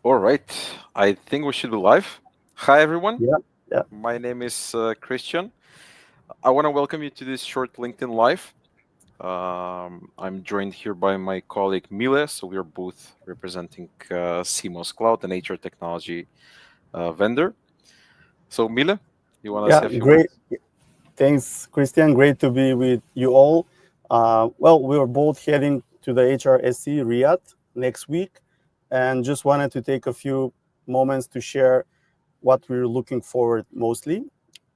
All right. I think we should be live. Hi, everyone. Yeah, yeah. My name is Christian. I want to welcome you to this short LinkedIn Live. I'm joined here by my colleague Mile. So we are both representing Semos Cloud, an HR technology vendor. So, Mile, you want to say Yeah, a few great. words? Thanks, Christian. Great to be with you all. Well, we are both heading to the HRSE Riyadh next week, and just wanted to take a few moments to share what we're looking forward mostly.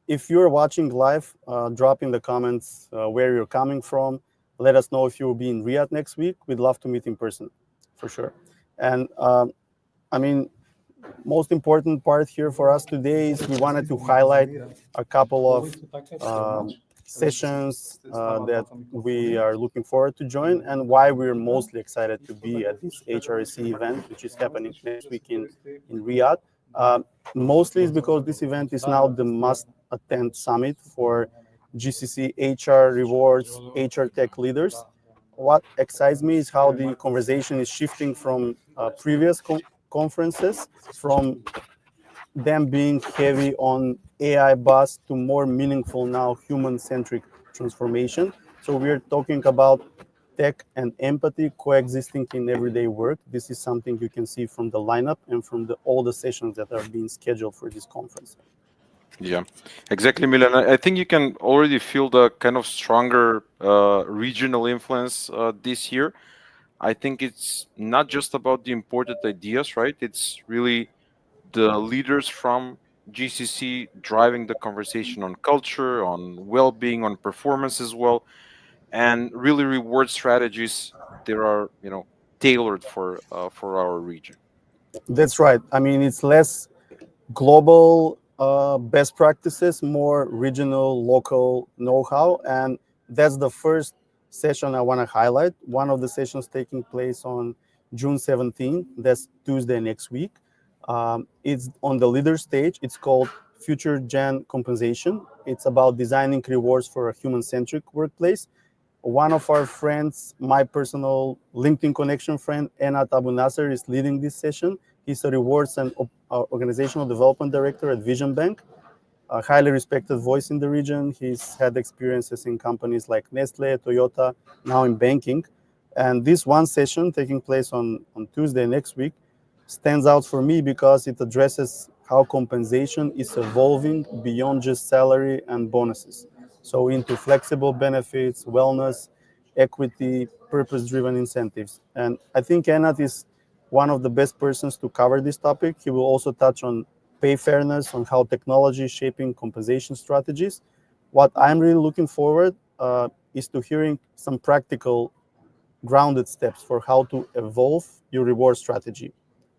If you're watching live, drop in the comments where you're coming from. Let us know if you'll be in Riyadh next week. We'd love to meet in person, for sure. And I mean, most important part here for us today is we wanted to highlight a couple of sessions that we are looking forward to join and why we're mostly excited to be at this HRSC event, which is happening next week in Riyadh. Uh, Mostly is because this event is now the must attend summit for GCC HR rewards HR tech leaders. What excites me is how the conversation is shifting from previous conferences, from them being heavy on AI buzz to more meaningful now human centric transformation. So we're talking about tech and empathy coexisting in everyday work. This is something you can see from the lineup and from all the sessions that are being scheduled for this conference. Yeah, exactly, Milan. I think you can already feel the kind of stronger regional influence this year. I think it's not just about the imported ideas, right? It's really the leaders from GCC driving the conversation on culture, on well-being, on performance as well, and really reward strategies that are, tailored for our region. That's right. I mean, it's less global best practices, more regional, local know-how, and that's the first session I want to highlight. One of the sessions taking place on June 17th. That's Tuesday next week. It's on the leader stage. It's called Future Gen Compensation. It's about designing rewards for a human-centric workplace. One of our friends, my personal LinkedIn connection friend, Enat Abu Nasser, is leading this session. He's a rewards and organizational development director at Vision Bank, a highly respected voice in the region. He's had experiences in companies like Nestle, Toyota, now in banking. And this one session taking place on Tuesday next week stands out for me because it addresses how compensation is evolving beyond just salary and bonuses. So, into flexible benefits, wellness, equity, purpose driven incentives. And I think Enat is one of the best persons to cover this topic. He will also touch on pay fairness, on how technology is shaping compensation strategies. What I'm really looking forward is to hearing some practical, grounded steps for how to evolve your reward strategy.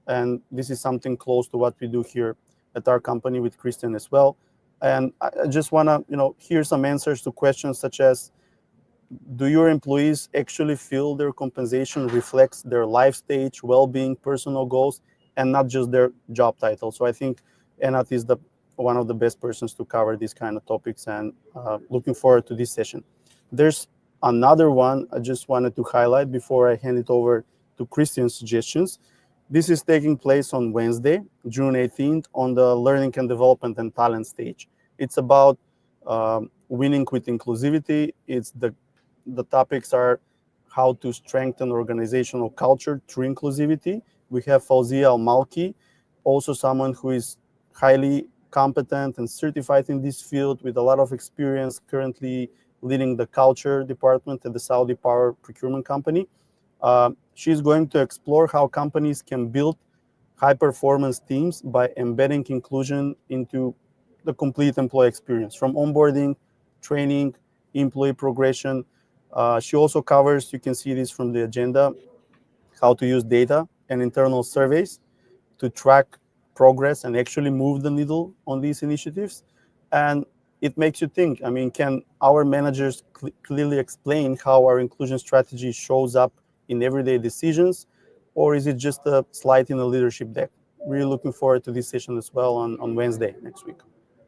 And this is something close to what we do here at our company with Christian as well. And I just want to, hear some answers to questions such as, do your employees actually feel their compensation reflects their life stage, well-being, personal goals, and not just their job title? So I think Enat is the one of the best persons to cover these kind of topics, and looking forward to this session. There's another one I just wanted to highlight before I hand it over to Christian's suggestions. This is taking place on Wednesday, June 18th, on the Learning and Development and Talent stage. It's about winning with inclusivity. It's the topics are how to strengthen organizational culture through inclusivity. We have Fauzia Al-Malki, also someone who is highly competent and certified in this field with a lot of experience, currently leading the culture department at the Saudi Power Procurement Company. She's going to explore how companies can build high performance teams by embedding inclusion into the complete employee experience, from onboarding, training, employee progression. She also covers, you can see this from the agenda, how to use data and internal surveys to track progress and actually move the needle on these initiatives. And it makes you think, I mean, can our managers clearly explain how our inclusion strategy shows up in everyday decisions, or is it just a slide in a leadership deck? Really looking forward to this session as well on Wednesday next week.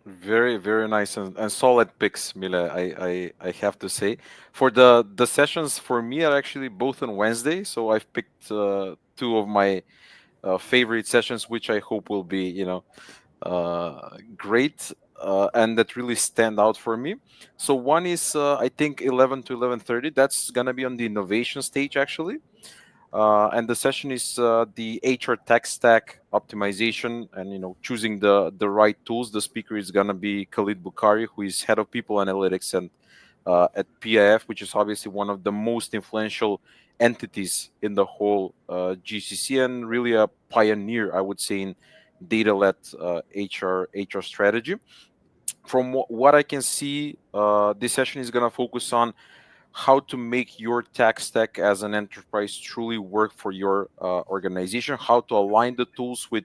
Very, very nice and solid picks, Mila. I have to say, for the sessions for me are actually both on Wednesday. So I've picked two of my favorite sessions, which I hope will be, great, and that really stand out for me. So one is, I think, 11 to 11:30. That's gonna be on the innovation stage actually, and the session is the HR tech stack optimization, and choosing the right tools. The speaker is gonna be Khalid Bukhari, who is head of people analytics and at PIF, which is obviously one of the most influential entities in the whole GCC, and really a pioneer, I would say, in data-led HR strategy. From what I can see, this session is going to focus on how to make your tech stack as an enterprise truly work for your organization, how to align the tools with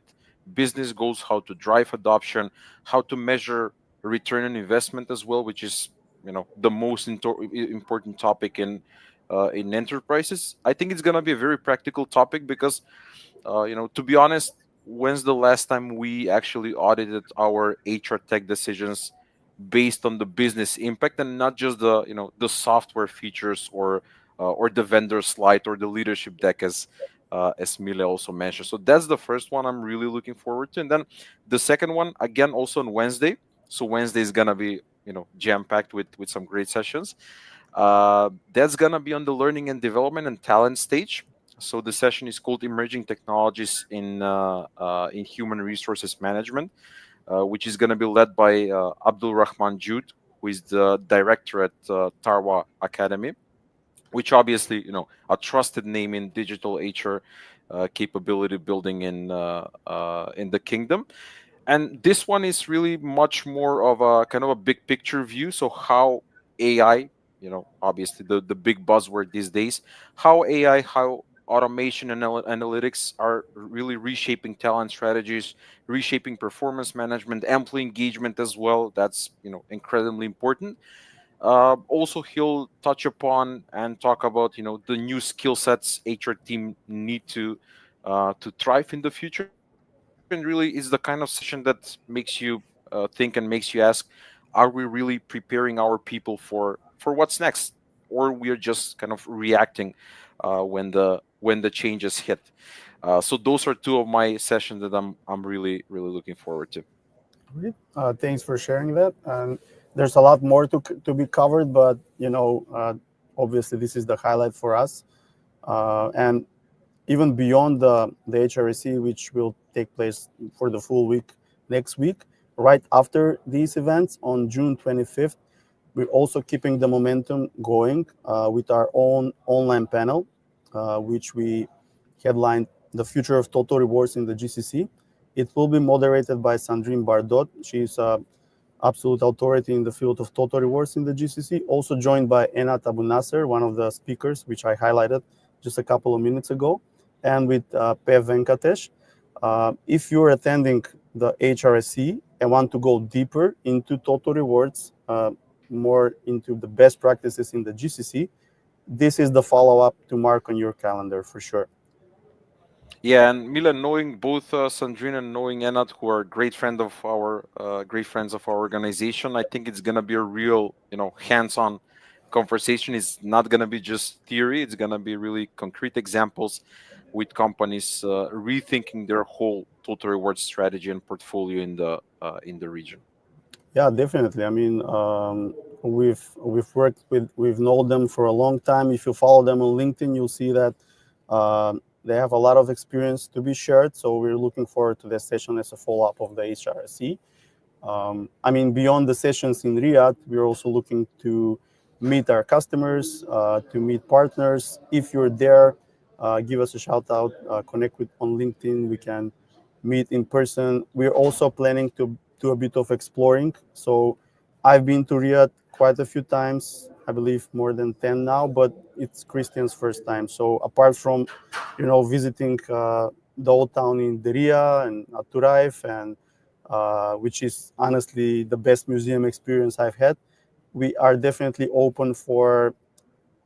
business goals, how to drive adoption, how to measure return on investment as well, which is the most important topic in enterprises. I think it's going to be a very practical topic because to be honest, when's the last time we actually audited our HR tech decisions based on the business impact and not just the software features or the vendor slide or the leadership deck, as Mile also mentioned. So that's the first one I'm really looking forward to. And then the second one, again, also on Wednesday. So Wednesday is gonna be jam packed with some great sessions. That's gonna be on the learning and development and talent stage. So the session is called Emerging Technologies in Human Resources Management, which is gonna be led by Abdul Rahman Jude, who is the director at Tarwa Academy, which obviously a trusted name in digital HR capability building in the kingdom. And this one is really much more of a kind of a big picture view. So how AI, obviously the big buzzword these days, how AI, how automation and analytics are really reshaping talent strategies, reshaping performance management, employee engagement as well. That's incredibly important. Also, he'll touch upon and talk about the new skill sets HR team need to thrive in the future. And really, is the kind of session that makes you think and makes you ask, are we really preparing our people for what's next, or we are just kind of reacting when the changes hit? So those are two of my sessions that I'm really looking forward to. Great. Thanks for sharing that. And there's a lot more to be covered, but obviously this is the highlight for us. And even beyond the HRSE, which will take place for the full week next week, right after these events on June 25th, we're also keeping the momentum going with our own online panel, which we headlined The Future of Total Rewards in the GCC. It will be moderated by Sandrine Bardot. She's an absolute authority in the field of total rewards in the GCC, also joined by Enat Abu Nasser, one of the speakers, which I highlighted just a couple of minutes ago, and with Pev Venkatesh. If you're attending the HRSC and want to go deeper into total rewards, more into the best practices in the GCC, this is the follow-up to mark on your calendar for sure. Yeah, and Milan, knowing both Sandrine and knowing Enat, who are great friends of our organization, I think it's gonna be a real, hands-on conversation. It's not gonna be just theory. It's gonna be really concrete examples with companies rethinking their whole total reward strategy and portfolio in the region. Yeah, definitely. I mean, we've known them for a long time. If you follow them on LinkedIn, you'll see that they have a lot of experience to be shared. So we're looking forward to this session as a follow-up of the HRSE. I mean, beyond the sessions in Riyadh, we're also looking to meet our customers, to meet partners. If you're there, give us a shout out, connect with on LinkedIn. We can meet in person. We're also planning to do a bit of exploring. So I've been to Riyadh quite a few times, I believe more than 10 now, but it's Christian's first time. So apart from, visiting the old town in Deria and Aturaif, and which is honestly the best museum experience I've had, we are definitely open for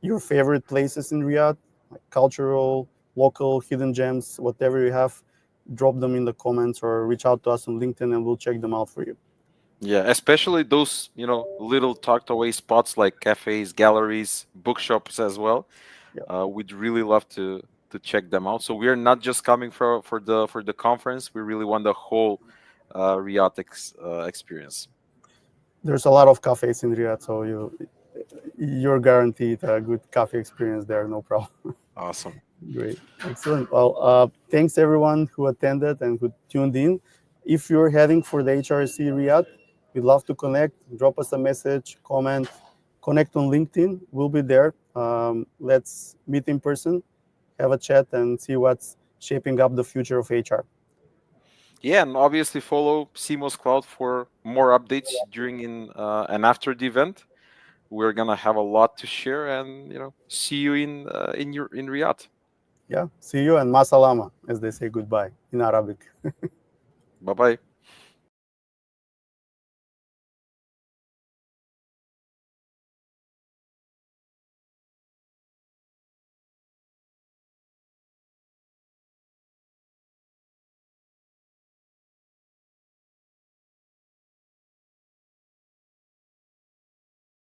your favorite places in Riyadh, like cultural, local, hidden gems, whatever you have. Drop them in the comments or reach out to us on LinkedIn and we'll check them out for you. Yeah, especially those, little tucked away spots like cafes, galleries, bookshops as well. Yeah. We'd really love to check them out. So we are not just coming for the conference. We really want the whole Riyadh experience. There's a lot of cafes in Riyadh, so you're guaranteed a good cafe experience there. No problem. Awesome. Great, excellent. Well, thanks everyone who attended and who tuned in. If you're heading for the HRSE Riyadh, we'd love to connect. Drop us a message, comment, connect on LinkedIn. We'll be there. Let's meet in person, have a chat, and see what's shaping up the future of HR. Yeah, and obviously follow Semos Cloud for more updates during in and after the event. We're gonna have a lot to share, and see you in Riyadh. Yeah, see you and masalama, as they say goodbye in Arabic. Bye bye.